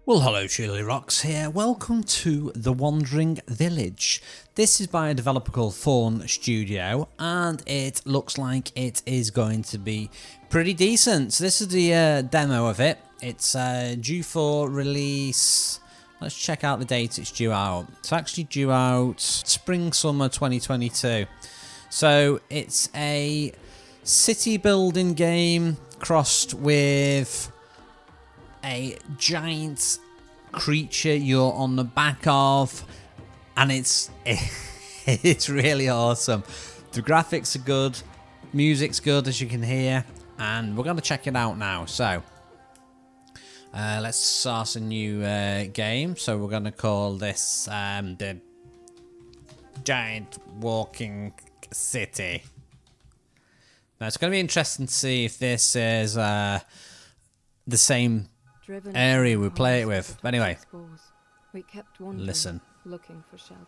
Well, hello, shirlierox here. Welcome to The Wandering Village. This is by a developer called Fawn Studio, and it looks like it is going to be pretty decent. So this is the demo of it. It's due for release. Let's check out the date it's due out. It's actually due out spring-summer 2022. So it's a city building game crossed with a giant creature you're on the back of, and it's really awesome. The graphics are good, music's good, as you can hear, and we're gonna check it out now. So let's start a new game. So we're gonna call this the Giant Walking City. Now it's gonna be interesting to see if this is the same area we play it with. But anyway, we kept wandering, listen. Looking for shelter.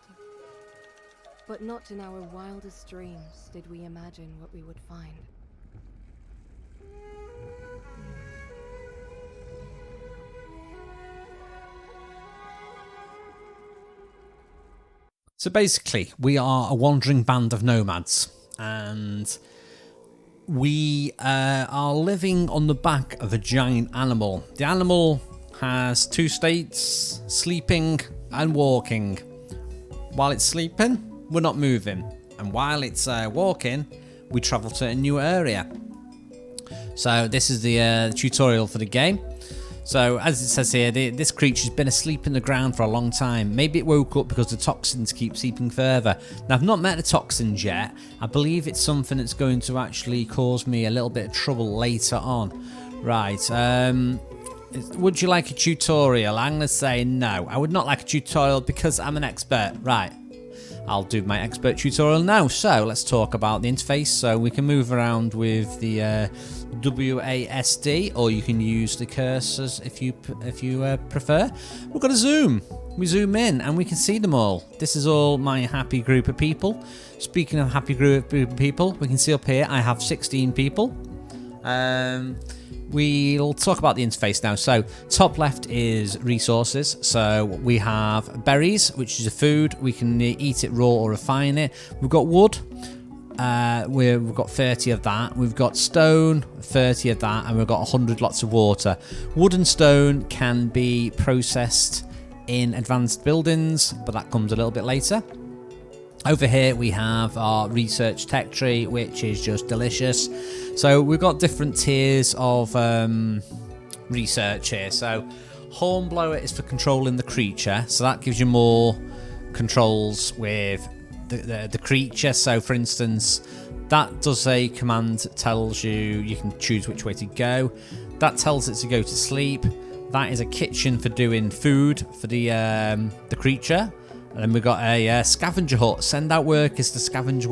But not in our wildest dreams did we imagine what we would find. So basically, we are a wandering band of nomads, and we are living on the back of a giant animal. The animal has two states, sleeping and walking. While it's sleeping, we're not moving. And while it's walking, we travel to a new area. So this is the tutorial for the game. So as it says here, this creature's been asleep in the ground for a long time. Maybe it woke up because the toxins keep seeping further. Now, I've not met the toxins yet. I believe it's something that's going to actually cause me a little bit of trouble later on. Right, would you like a tutorial? I'm going to say no. I would not like a tutorial because I'm an expert. Right, I'll do my expert tutorial now. So let's talk about the interface. So we can move around with the WASD, or you can use the cursors if you prefer. We've got a zoom. We zoom in and we can see them all. This is all my happy group of people. Speaking of happy group of people, we can see up here I have 16 people. We'll talk about the interface now. So top left is resources. So we have berries, which is a food. We can eat it raw or refine it. We've got wood. We've got 30 of that. We've got stone, 30 of that, and we've got 100 lots of water. Wood and stone can be processed in advanced buildings, but that comes a little bit later. Over here we have our research tech tree, which is just delicious. So we've got different tiers of research here. So hornblower is for controlling the creature, so that gives you more controls with the creature. So for instance, that does a command that tells you can choose which way to go. That tells it to go to sleep. That is a kitchen for doing food for the creature. And then we've got a scavenger hut. Send out workers to scavenge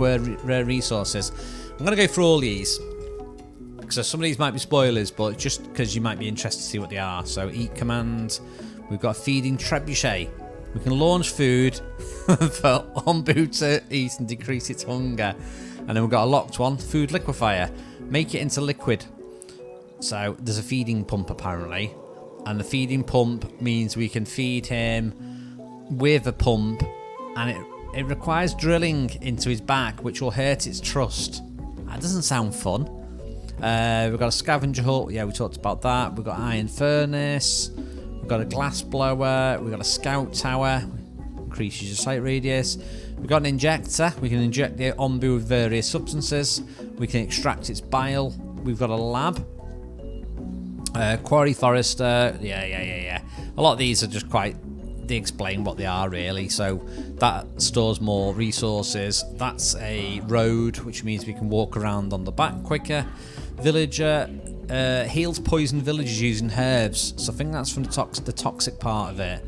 rare resources. I'm going to go through all these, so some of these might be spoilers, but just because you might be interested to see what they are. So eat command. We've got a feeding trebuchet. We can launch food for Ombu to eat and decrease its hunger. And then we've got a locked one, food liquefier. Make it into liquid. So there's a feeding pump apparently. And the feeding pump means we can feed him with a pump. And it requires drilling into his back, which will hurt its trust. That doesn't sound fun. We've got a scavenger hut. Yeah, we talked about that. We've got iron furnace. We've got a glass blower. We've got a scout tower. Increases your sight radius. We've got an injector. We can inject the ombu with various substances. We can extract its bile. We've got a lab. Quarry forester. Yeah. A lot of these are just they explain what they are really. So that stores more resources. That's a road, which means we can walk around on the back quicker. Villager heals poison villages using herbs. So I think that's from the toxic part of it.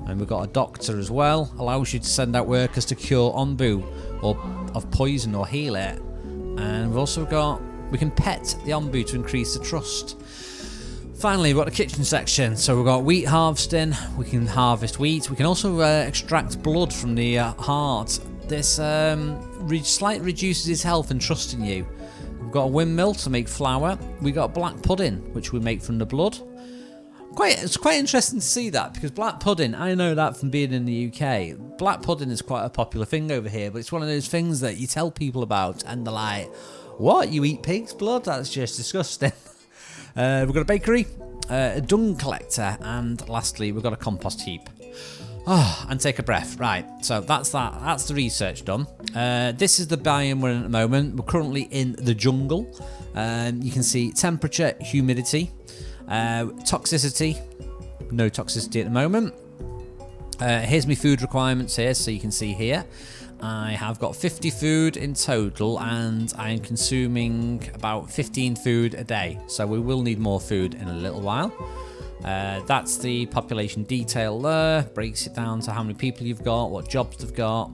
And we've got a doctor as well. Allows you to send out workers to cure ombu or of poison or heal it. And we've also got, we can pet the ombu to increase the trust. Finally, we've got the kitchen section. So we've got wheat harvesting. We can harvest wheat. We can also extract blood from the heart. This slightly reduces his health and trust in you. We've got a windmill to make flour. We've got black pudding, which we make from the blood. It's quite interesting to see that, because black pudding, I know that from being in the UK. Black pudding is quite a popular thing over here, but it's one of those things that you tell people about and they're like, what, you eat pig's blood? That's just disgusting. We've got a bakery, a dung collector, and lastly we've got a compost heap. Oh, and take a breath. Right, so that's that. That's the research done. This is the biome we're in at the moment. We're currently in the jungle. You can see temperature, humidity, toxicity. No toxicity at the moment. Here's my food requirements here, so you can see here. I have got 50 food in total, and I am consuming about 15 food a day. So we will need more food in a little while. That's the population detail there. Breaks it down to how many people you've got, what jobs they've got.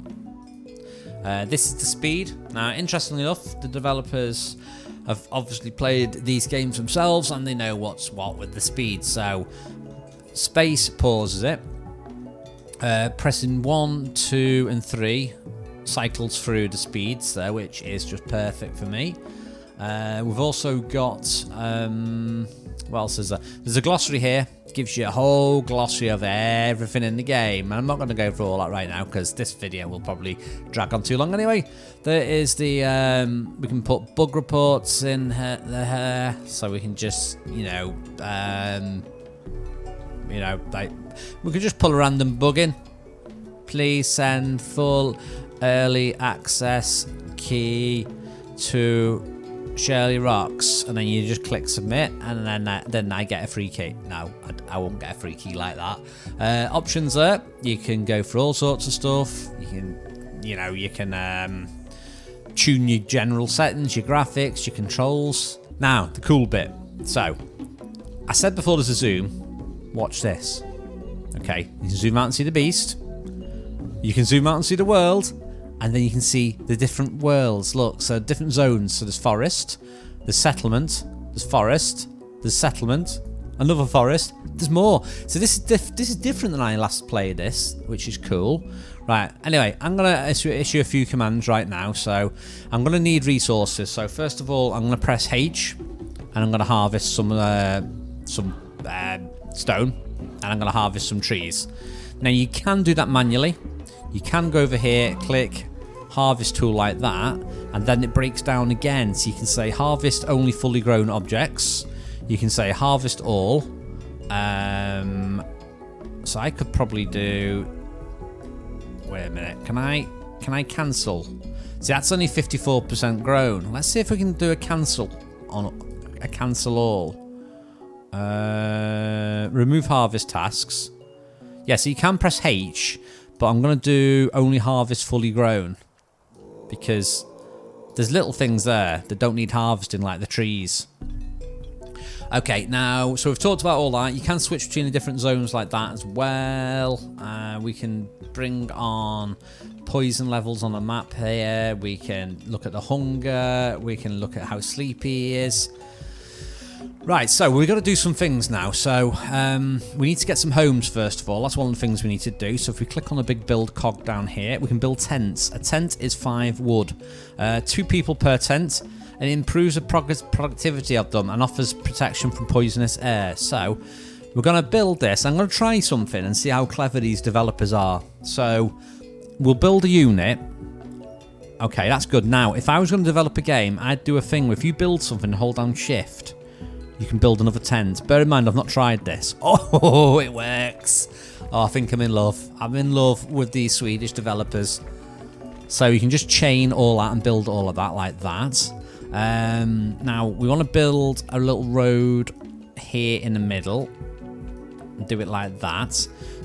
This is the speed. Now, interestingly enough, the developers have obviously played these games themselves, and they know what's what with the speed. So, space pauses it. Pressing 1, 2, and 3 cycles through the speeds there, which is just perfect for me. We've also got what else is there? There's a glossary here. Gives you a whole glossary of everything in the game. And I'm not going to go through all that right now, because this video will probably drag on too long anyway. There is the we can put bug reports in there, so we can just like we could just pull a random bug in. Please send full early access key to shirlierox, and then you just click submit, and then I get a free key. No, I won't get a free key like that. Options there. You can go for all sorts of stuff. You can tune your general settings, your graphics, your controls. Now the cool bit. So I said before there's a zoom. Watch this. Okay, you can zoom out and see the beast. You can zoom out and see the world. And then you can see the different worlds. Look, so different zones. So there's forest, there's settlement, there's forest, there's settlement, another forest. There's more. So this is different than I last played this, which is cool. Right. Anyway, I'm gonna issue a few commands right now. So I'm gonna need resources. So first of all, I'm gonna press H, and I'm gonna harvest some stone, and I'm gonna harvest some trees. Now you can do that manually. You can go over here, click harvest tool like that, and then it breaks down again. So you can say harvest only fully grown objects. You can say harvest all. So I could probably do. Wait a minute. Can I cancel? See, that's only 54% grown. Let's see if we can do a cancel on a cancel all. Remove harvest tasks. Yeah, so you can press H. But I'm going to do only harvest fully grown, because there's little things there that don't need harvesting, like the trees. Okay, now, so we've talked about all that. You can switch between the different zones like that as well. We can bring on poison levels on the map here. We can look at the hunger. We can look at how sleepy he is. Right, so we've got to do some things now. So we need to get some homes first of all. That's one of the things we need to do. So if we click on the big build cog down here, we can build tents. A tent is 5 wood. 2 people per tent. And it improves the productivity of them and offers protection from poisonous air. So we're going to build this. I'm going to try something and see how clever these developers are. So we'll build a unit. Okay, that's good. Now, if I was going to develop a game, I'd do a thing where if you build something and hold down shift, you can build another tent. Bear in mind, I've not tried this. Oh, it works. Oh, I think I'm in love. I'm in love with these Swedish developers. So you can just chain all that and build all of that like that. Now, we want to build a little road here in the middle. And do it like that.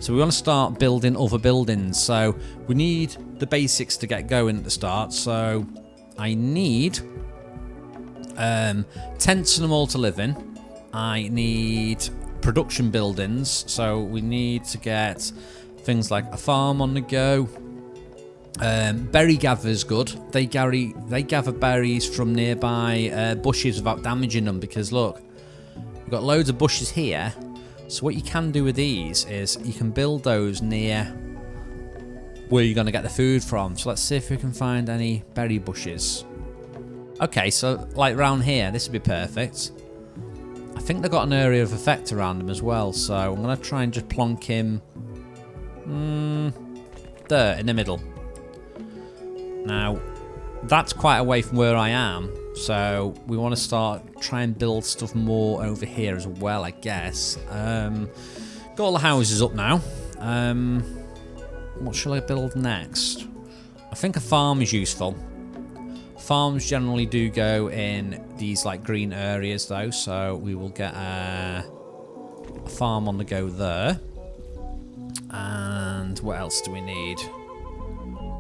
So we want to start building other buildings. So we need the basics to get going at the start. So I need tents and them all to live in. I need production buildings, so we need to get things like a farm on the go. Berry gather's good. They gather berries from nearby bushes without damaging them, because look, we've got loads of bushes here. So what you can do with these is you can build those near where you're going to get the food from. So let's see if we can find any berry bushes. Okay, so like round here, this would be perfect. I I think they've got an area of effect around them as well, so I'm going to try and just plonk him there in the middle. Now, that's quite away from where I am, so we want to try and build stuff more over here as well, I guess. Got all the houses up now. What shall I build next? I think a farm is useful. Farms generally do go in these like green areas though, so we will get a farm on the go there. And what else do we need?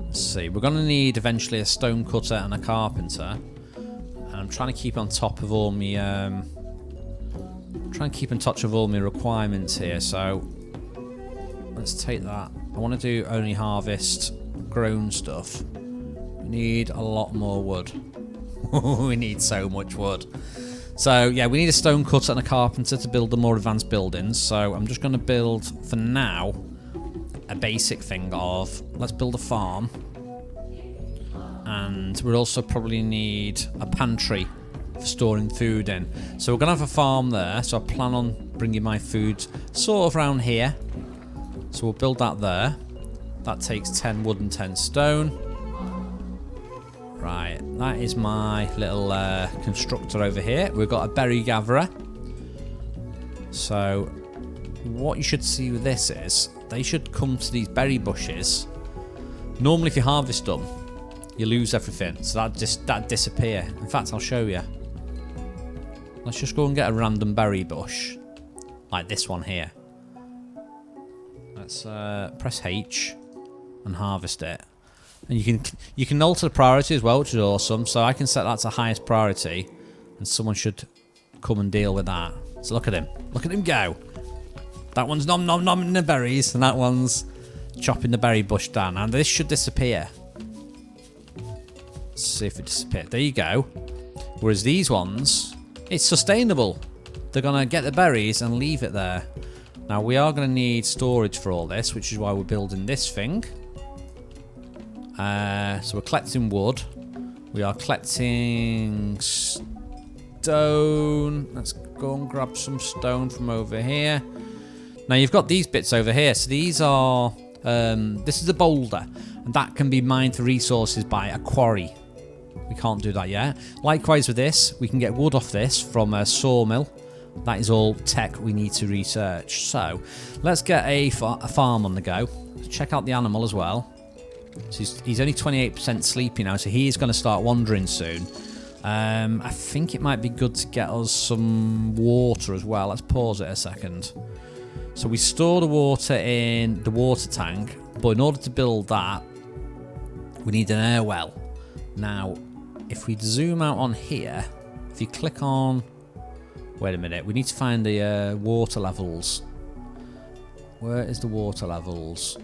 Let's see, we're going to need eventually a stone cutter and a carpenter. And I'm trying to keep on top of all my requirements here, so let's take that. I want to do only harvest grown stuff. We need a lot more wood. We need so much wood. So yeah, we need a stone cutter and a carpenter to build the more advanced buildings. So I'm just going to build, for now, a basic thing of, let's build a farm. And we'll also probably need a pantry for storing food in. So we're going to have a farm there. So I plan on bringing my food sort of around here. So we'll build that there. That takes 10 wood and 10 stone. Right, that is my little constructor over here. We've got a berry gatherer. So what you should see with this is, they should come to these berry bushes. Normally if you harvest them, you lose everything. So that disappear. In fact, I'll show you. Let's just go and get a random berry bush. Like this one here. Let's press H and harvest it. And you can alter the priority as well, which is awesome. So I can set that to highest priority, and someone should come and deal with that. So look at him. Look at him go. That one's nom nom nom in the berries, and that one's chopping the berry bush down. And this should disappear. Let's see if it disappeared. There you go. Whereas these ones, it's sustainable. They're going to get the berries and leave it there. Now we are going to need storage for all this, which is why we're building this thing. So we're collecting wood. We are collecting stone. Let's go and grab some stone from over here. Now you've got these bits over here. So these are, this is a boulder. And that can be mined for resources by a quarry. We can't do that yet. Likewise with this, we can get wood off this from a sawmill. That is all tech we need to research. So let's get a farm on the go. Let's check out the animal as well. So he's only 28% sleepy now, so he is going to start wandering soon. I think it might be good to get us some water as well. Let's pause it a second. So we store the water in the water tank, but in order to build that, we need an air well. Now, if we zoom out on here, if you click on... Wait a minute, we need to find the water levels. Where is the water levels?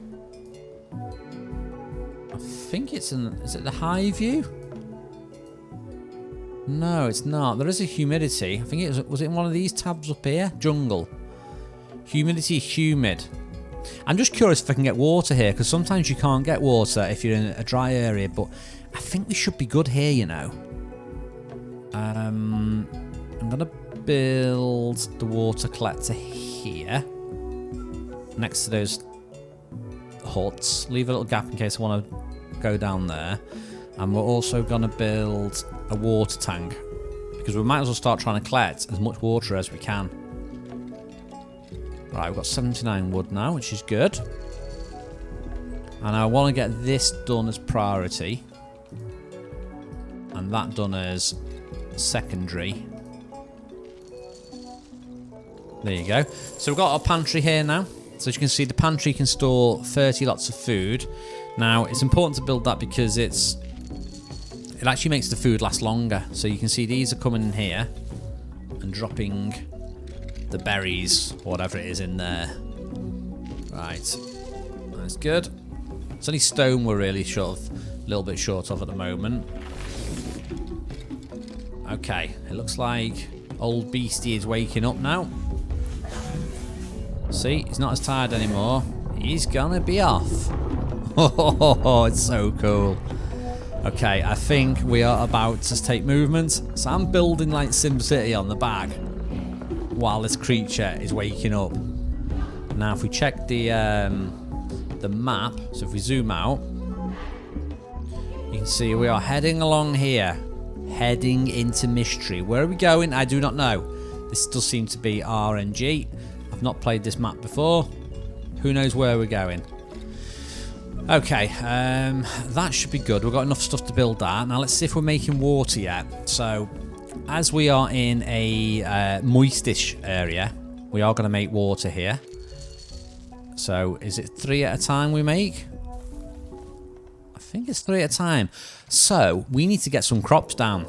I think it's in... Is it the high view? No, it's not. There is a humidity. I think it was it in one of these tabs up here? Jungle. Humidity, humid. I'm just curious if I can get water here, because sometimes you can't get water if you're in a dry area, but I think we should be good here, you know. I'm going to build the water collector here, next to those huts. Leave a little gap in case I want to go down there. And we're also going to build a water tank, because we might as well start trying to collect as much water as we can. Right, we've got 79 wood now, which is good. And I want to get this done as priority, and that done as secondary. There you go. So we've got our pantry here now. So as you can see, the pantry can store 30 lots of food. Now, it's important to build that because it actually makes the food last longer. So you can see these are coming in here and dropping the berries, or whatever it is, in there. Right. That's good. It's only stone we're really a little bit short of at the moment. Okay, it looks like old beastie is waking up now. See, he's not as tired anymore. He's gonna be off. Oh, it's so cool. Okay, I think we are about to take movement. So I'm building like SimCity on the back. while this creature is waking up. Now, if we check the map, so if we zoom out, you can see we are heading along here, heading into mystery. Where are we going? I do not know. This does seem to be RNG. I've not played this map before. Who knows where we're going? Okay, that should be good. We've got enough stuff to build that. Now let's see if we're making water yet. So, as we are in a moistish area, we are going to make water here. So, is it 3 at a time we make? I think it's 3 at a time. So, we need to get some crops down.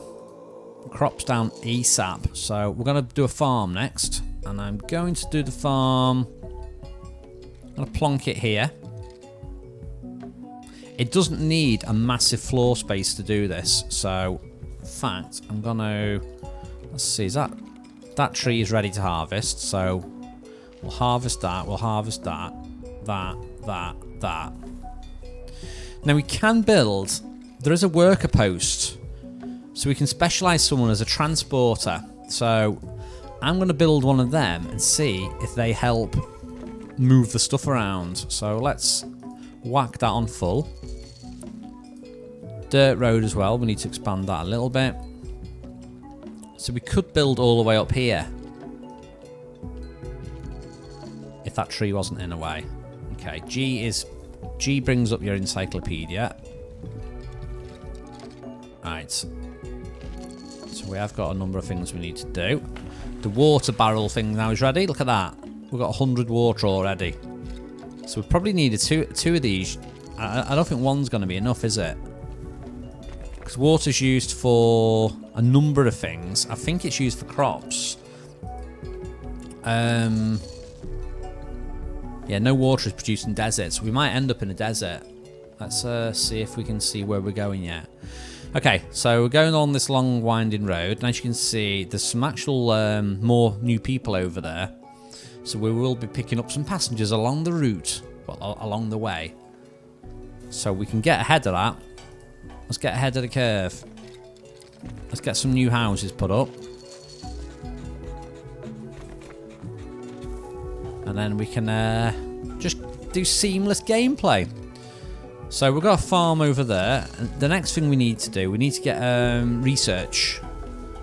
Crops down ASAP. So, we're going to do a farm next. And I'm going to do the farm. I'm going to plonk it here. It doesn't need a massive floor space to do this. So, in fact, I'm going to... Let's see, is that tree is ready to harvest. So, we'll harvest that. We'll harvest that. That. Now, we can build... There is a worker post. So, we can specialise someone as a transporter. So, I'm going to build one of them and see if they help move the stuff around. So, let's... whack that on full. Dirt road as well. We need to expand that a little bit. So we could build all the way up here. If that tree wasn't in the way. Okay, G brings up your encyclopedia. Right. So we have got a number of things we need to do. The water barrel thing now is ready. Look at that. We've got 100 water already. So we probably needed two of these. I don't think one's going to be enough, is it? Because water's used for a number of things. I think it's used for crops. Yeah, no water is produced in deserts. So we might end up in a desert. Let's see if we can see where we're going yet. Okay, so we're going on this long winding road. And as you can see, there's some actual more new people over there. So we will be picking up some passengers along the route, well, along the way. So we can get ahead of that. Let's get ahead of the curve. Let's get some new houses put up. And then we can just do seamless gameplay. So we've got a farm over there. The next thing we need to do, we need to get research.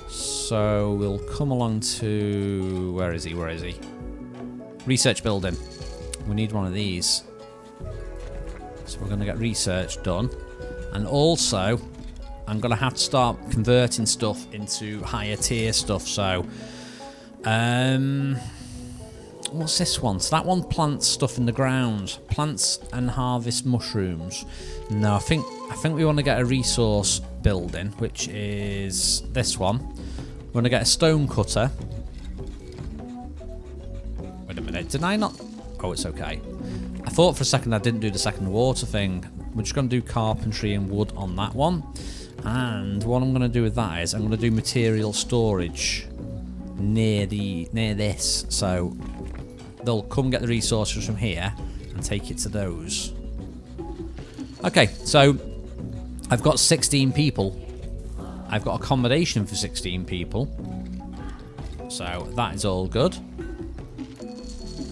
So we'll come along to... Where is he? Research building. We need one of these. So we're going to get research done. And also, I'm going to have to start converting stuff into higher tier stuff. So, what's this one? So that one plants stuff in the ground. Plants and harvest mushrooms. No, I think we want to get a resource building, which is this one. We're going to get a stone cutter. Wait a minute, did I not? Oh, it's okay. I thought for a second I didn't do the second water thing. We're just going to do carpentry and wood on that one. And what I'm going to do with that is I'm going to do material storage near this. So they'll come get the resources from here and take it to those. Okay, so I've got 16 people. I've got accommodation for 16 people. So that is all good.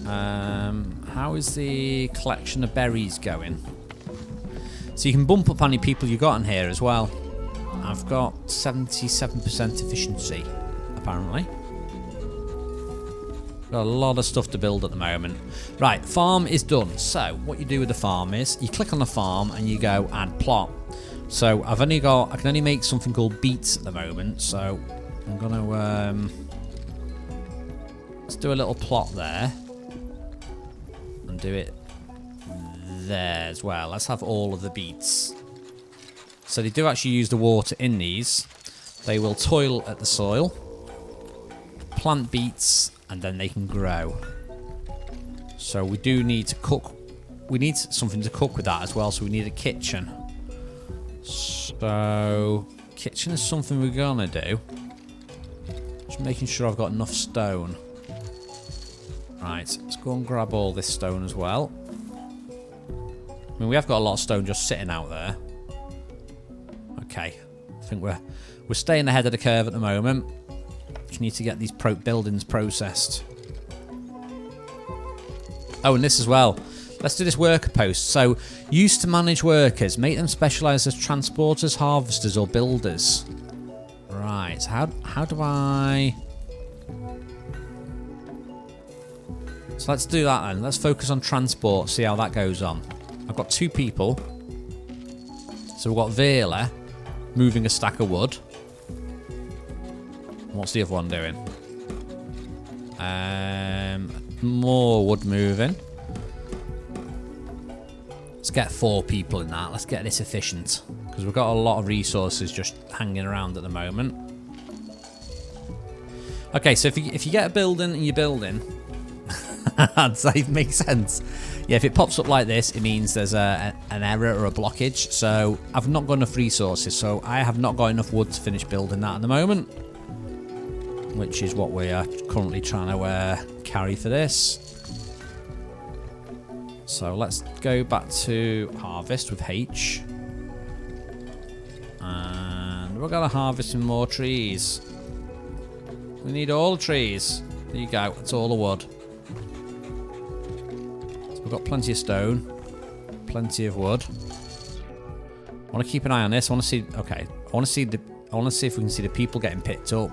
How is the collection of berries going? So you can bump up any people you got in here as well. I've got 77% efficiency, apparently. Got a lot of stuff to build at the moment. Right, farm is done. So what you do with the farm is you click on the farm and you go add plot. So I can only make something called beets at the moment. So I'm gonna let's do a little plot there and do it there as well. Let's have all of the beets. So they do actually use the water in these. They will toil at the soil, plant beets, and then they can grow. So we do need to cook. We need something to cook with that as well. So we need a kitchen. So kitchen is something we're gonna do. Just making sure I've got enough stone. Right, let's go and grab all this stone as well. I mean, we have got a lot of stone just sitting out there. Okay, I think we're staying ahead of the curve at the moment. Just need to get these buildings processed. Oh, and this as well. Let's do this worker post. So, used to manage workers. Make them specialise as transporters, harvesters, or builders. Right. So how do I... So let's do that then. Let's focus on transport. See how that goes on. I've got 2 people. So we've got Vela moving a stack of wood. What's the other one doing? More wood moving. Let's get 4 people in that. Let's get this efficient. Because we've got a lot of resources just hanging around at the moment. Okay, so if you get a building and you're building... I'd say it makes sense. Yeah, if it pops up like this, it means there's an error or a blockage. So I've not got enough resources. So I have not got enough wood to finish building that at the moment. Which is what we are currently trying to carry for this. So let's go back to harvest with H. And we're going to harvest some more trees. We need all the trees. There you go. It's all the wood. So we've got plenty of stone. Plenty of wood. I want to keep an eye on this. I want to see... Okay. I want to see if we can see the people getting picked up.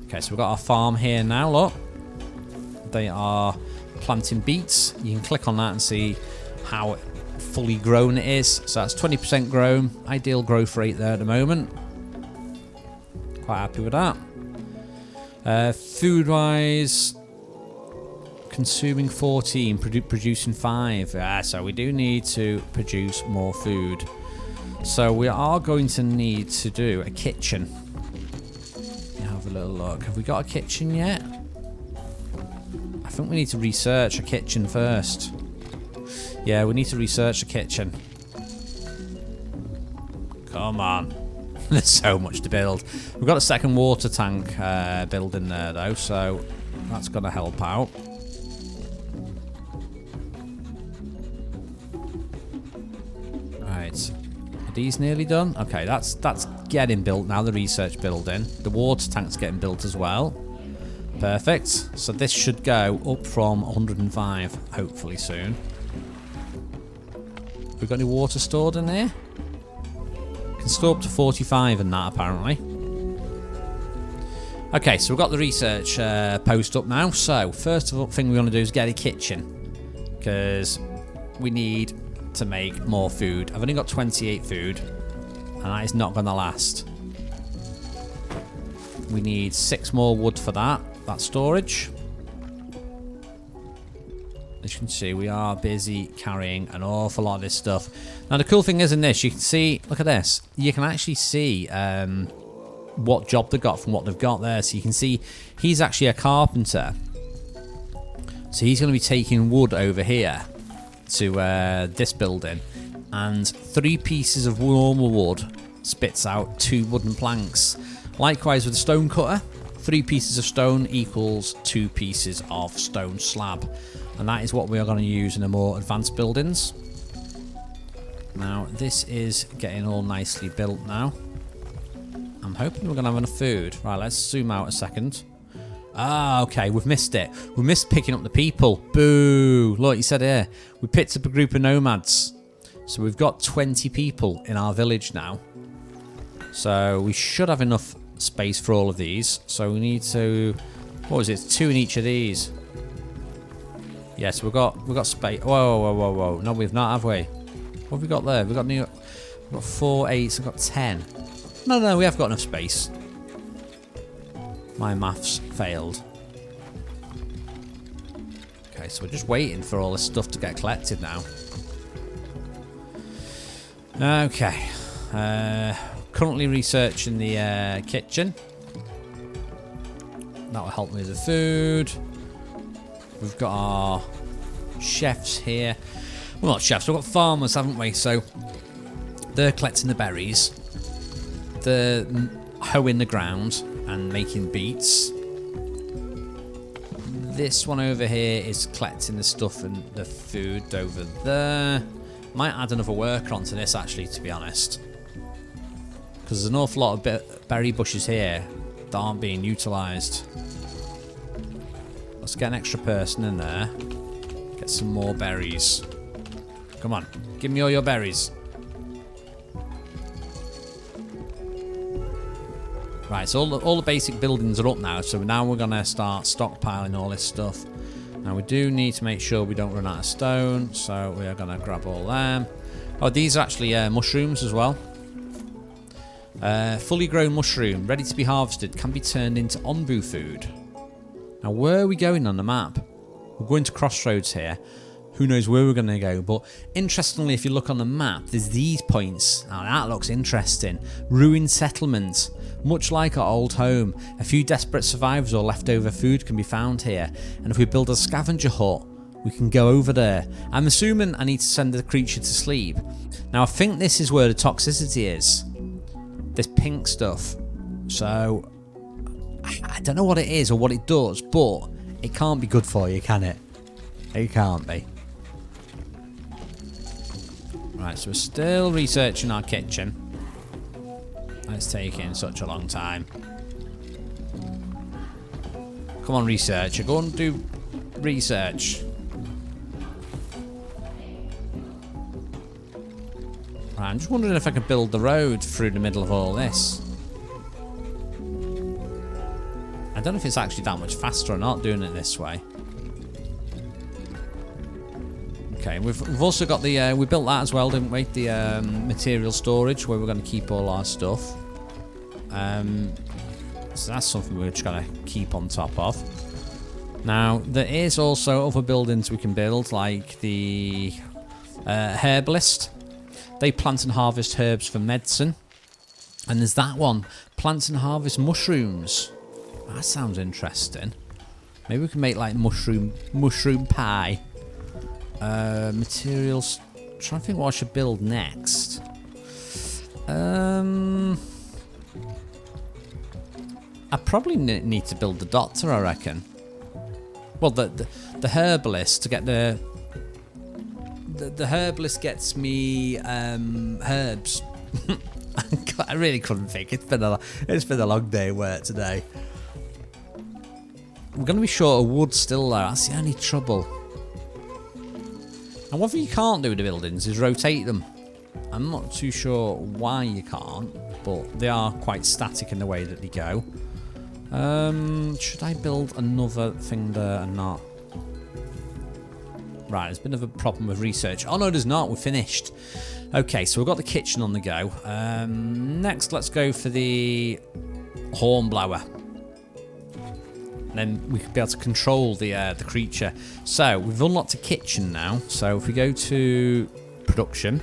Okay, so we've got our farm here now, look. They are planting beets. You can click on that and see how fully grown it is. So that's 20% grown. Ideal growth rate there at the moment. Quite happy with that. Food-wise, consuming 14, producing 5. So we do need to produce more food. So we are going to need to do a kitchen. Have a little look. Have we got a kitchen yet? I think we need to research a kitchen first. Yeah, we need to research a kitchen. Come on. There's so much to build. We've got a second water tank building there though, so that's going to help out. Right. Are these nearly done? Okay, that's getting built now, the research building. The water tank's getting built as well. Perfect. So this should go up from 105, hopefully soon. Have we got any water stored in there? Can store up to 45 in that, apparently. Okay, so we've got the research post up now. So, first thing we want to do is get a kitchen. Because we need to make more food. I've only got 28 food. And that is not going to last. We need 6 more wood for that storage. As you can see, we are busy carrying an awful lot of this stuff. Now, the cool thing is in this, you can see, look at this. You can actually see what job they've got from what they've got there. So you can see he's actually a carpenter. So he's going to be taking wood over here to this building. And 3 pieces of normal wood spits out 2 wooden planks. Likewise with the stone cutter, 3 pieces of stone equals 2 pieces of stone slab. And that is what we are going to use in the more advanced buildings. Now, this is getting all nicely built now. I'm hoping we're going to have enough food. Right, let's zoom out a second. Ah, okay, we've missed it. We missed picking up the people. Boo! Look, you said here. We picked up a group of nomads. So we've got 20 people in our village now. So we should have enough space for all of these. So we need to... What was it? 2 in each of these. Yes, we've got space. Whoa. No, we've not, have we? What have we got there? We've got 4 8s. We've got 10. No, we have got enough space. My maths failed. Okay, so we're just waiting for all this stuff to get collected now. Okay. Currently researching the kitchen. That will help me with the food. We've got our chefs here. Well, not chefs, we've got farmers, haven't we? So they're collecting the berries. They're hoeing the ground and making beets. This one over here is collecting the stuff and the food over there. Might add another worker onto this, actually, to be honest. Because there's an awful lot of berry bushes here that aren't being utilised. Let's get an extra person in there. Get some more berries. Come on, give me all your berries. Right, so all the basic buildings are up now, so now we're going to start stockpiling all this stuff. Now we do need to make sure we don't run out of stone, so we are going to grab all them. Oh, these are actually mushrooms as well. Fully grown mushroom, ready to be harvested, can be turned into onbu food. Now where are we going on the map? We're going to crossroads here. Who knows where we're going to go, but interestingly, if you look on the map, there's these points. Now that looks interesting. Ruined settlement. Much like our old home, a few desperate survivors or leftover food can be found here, and if we build a scavenger hut, we can go over there. I'm assuming I need to send the creature to sleep. Now I think this is where the toxicity is. This pink stuff. So, I don't know what it is or what it does, but it can't be good for you, can it? It can't be. Right, so we're still researching our kitchen. It's taking such a long time. Come on, researcher. Go and do research. Right, I'm just wondering if I can build the road through the middle of all this. I don't know if it's actually that much faster or not doing it this way. Okay, we've also got the we built that as well, didn't we? The material storage where we're going to keep all our stuff. So that's something we're just going to keep on top of. Now there is also other buildings we can build, like the Herbalist. They plant and harvest herbs for medicine, and there's that one, plants and harvest mushrooms. That sounds interesting. Maybe we can make like mushroom pie. Materials. Trying to think what I should build next. I probably need to build the doctor, I reckon. Well, the herbalist to get the herbalist gets me herbs. I really couldn't think. It's been a long day of work today. We're going to be short of wood still, though. That's the only trouble. And one thing you can't do with the buildings is rotate them. I'm not too sure why you can't, but they are quite static in the way that they go. Should I build another thing there or not? Right, there's a bit of a problem with research. Oh no, there's not. We're finished. Okay, so we've got the kitchen on the go. Next, let's go for the hornblower. Then we could be able to control the creature. So we've unlocked a kitchen now. So if we go to production,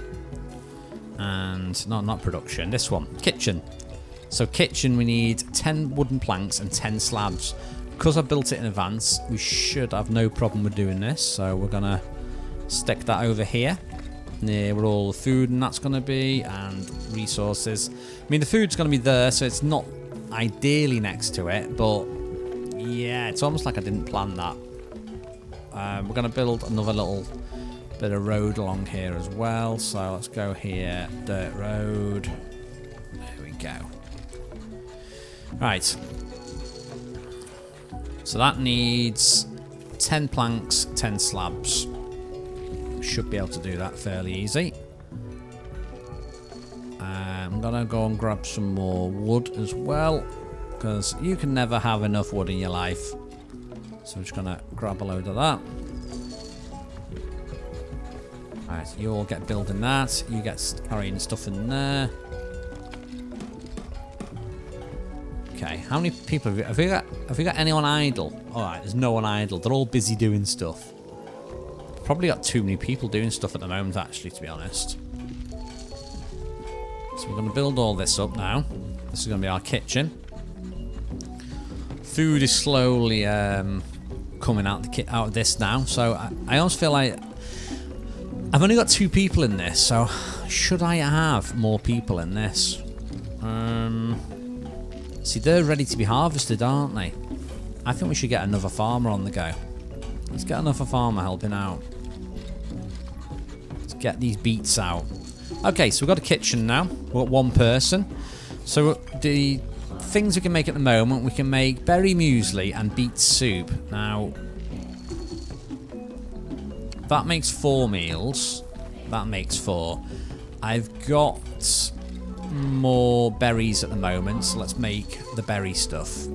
and not production, this one, kitchen. So kitchen, we need 10 wooden planks and 10 slabs. Because I built it in advance, we should have no problem with doing this. So we're gonna stick that over here, near where all the food and that's gonna be, and resources. I mean, the food's gonna be there, so it's not ideally next to it, but yeah, it's almost like I didn't plan that. We're going to build another little bit of road along here as well. So let's go here, dirt road. There we go. Right. So that needs 10 planks, 10 slabs. Should be able to do that fairly easy. I'm going to go and grab some more wood as well, because you can never have enough wood in your life. So I'm just going to grab a load of that. Alright, you all get building that. You get carrying stuff in there. Okay, how many people have you got anyone idle? Alright, there's no one idle. They're all busy doing stuff. Probably got too many people doing stuff at the moment, actually, to be honest. So we're going to build all this up now. This is going to be our kitchen. Food is slowly coming out of this now, so I almost feel like I've only got 2 people in this, so should I have more people in this? See, they're ready to be harvested, aren't they? I think we should get another farmer on the go. Let's get another farmer helping out. Let's get these beets out. Okay, so we've got a kitchen now. We've got 1 person. So the things we can make at the moment, we can make berry muesli and beet soup. Now, that makes 4 meals. That makes 4. I've got more berries at the moment, so let's make the berry stuff.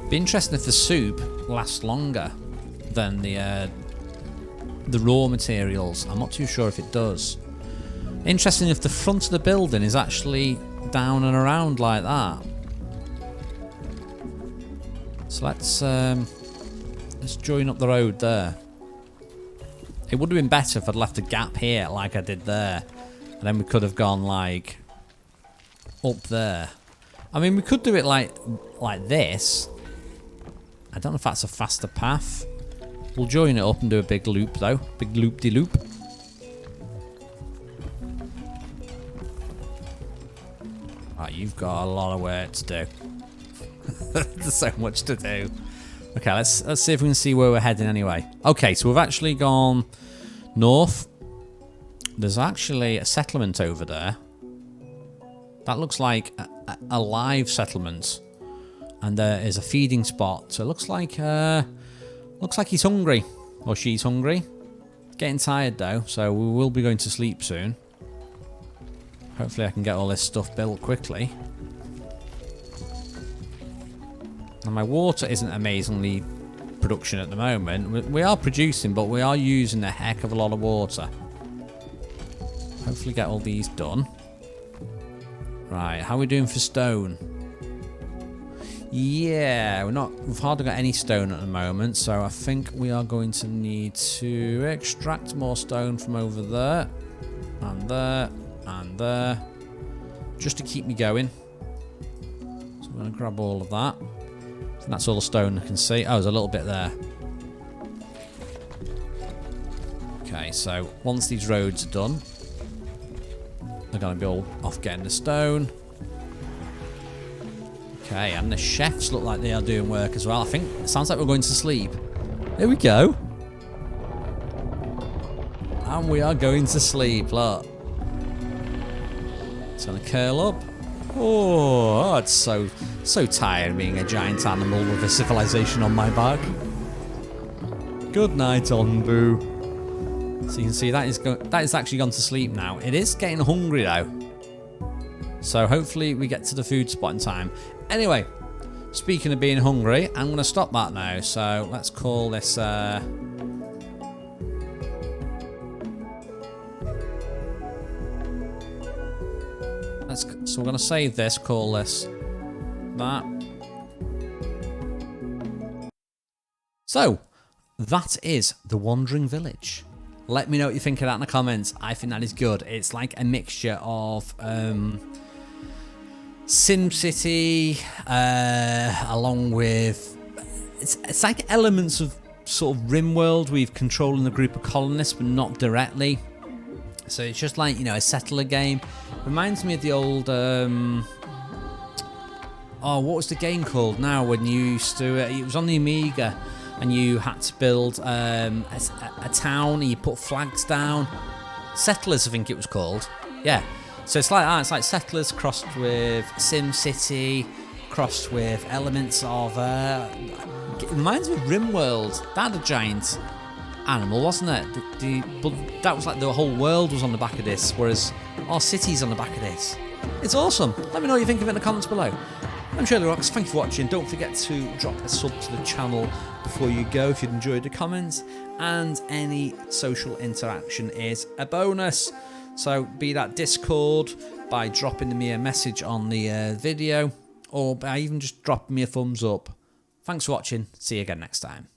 Be interesting if the soup lasts longer than the raw materials. I'm not too sure if it does. Interesting if the front of the building is actually down and around like that. So let's join up the road there. It would have been better if I'd left a gap here like I did there. And then we could have gone like up there. I mean, we could do it like this. I don't know if that's a faster path. We'll join it up and do a big loop though. Big loop-de-loop. Right, you've got a lot of work to do. There's so much to do. Okay, let's see if we can see where we're heading anyway. Okay, so we've actually gone north. There's actually a settlement over there. That looks like a live settlement. And there is a feeding spot. So it looks like he's hungry. Or she's hungry. Getting tired though, so we will be going to sleep soon. Hopefully I can get all this stuff built quickly. And my water isn't amazingly production at the moment. We are producing, but we are using a heck of a lot of water. Hopefully get all these done. Right, how are we doing for stone? Yeah, we've hardly got any stone at the moment, so I think we are going to need to extract more stone from over there. And there, and there. Just to keep me going. So I'm going to grab all of that. And that's all the stone I can see. Oh, there's a little bit there. Okay, so once these roads are done, they're going to be all off getting the stone. Okay, and the chefs look like they are doing work as well. I think it sounds like we're going to sleep. There we go. And we are going to sleep, look. It's going to curl up. Oh, it's so tired being a giant animal with a civilization on my back. Good night, Onbu. So you can see that is actually gone to sleep now. It is getting hungry though. So hopefully we get to the food spot in time. Anyway, speaking of being hungry, I'm going to stop that now. So let's call this... So we're going to save this, call this that. So, that is the Wandering Village. Let me know what you think of that in the comments. I think that is good. It's like a mixture of SimCity along with... It's like elements of sort of RimWorld where you're controlling a group of colonists but not directly. So it's just like, you know, a settler game. Reminds me of the old... oh, what was the game called now when you used to... it was on the Amiga and you had to build a town and you put flags down. Settlers, I think it was called. Yeah. So it's like that. It's like Settlers crossed with SimCity, crossed with elements of... it reminds me of RimWorld. That had a giant... animal, wasn't it? But that was like the whole world was on the back of this, whereas our city's on the back of this. It's awesome. Let me know what you think of it in the comments below. I'm shirlierox. Thank you for watching. Don't forget to drop a sub to the channel before you go if you'd enjoyed the comments, and any social interaction is a bonus. So be that Discord, by dropping me a message on the video, or by even just dropping me a thumbs up. Thanks for watching. See you again next time.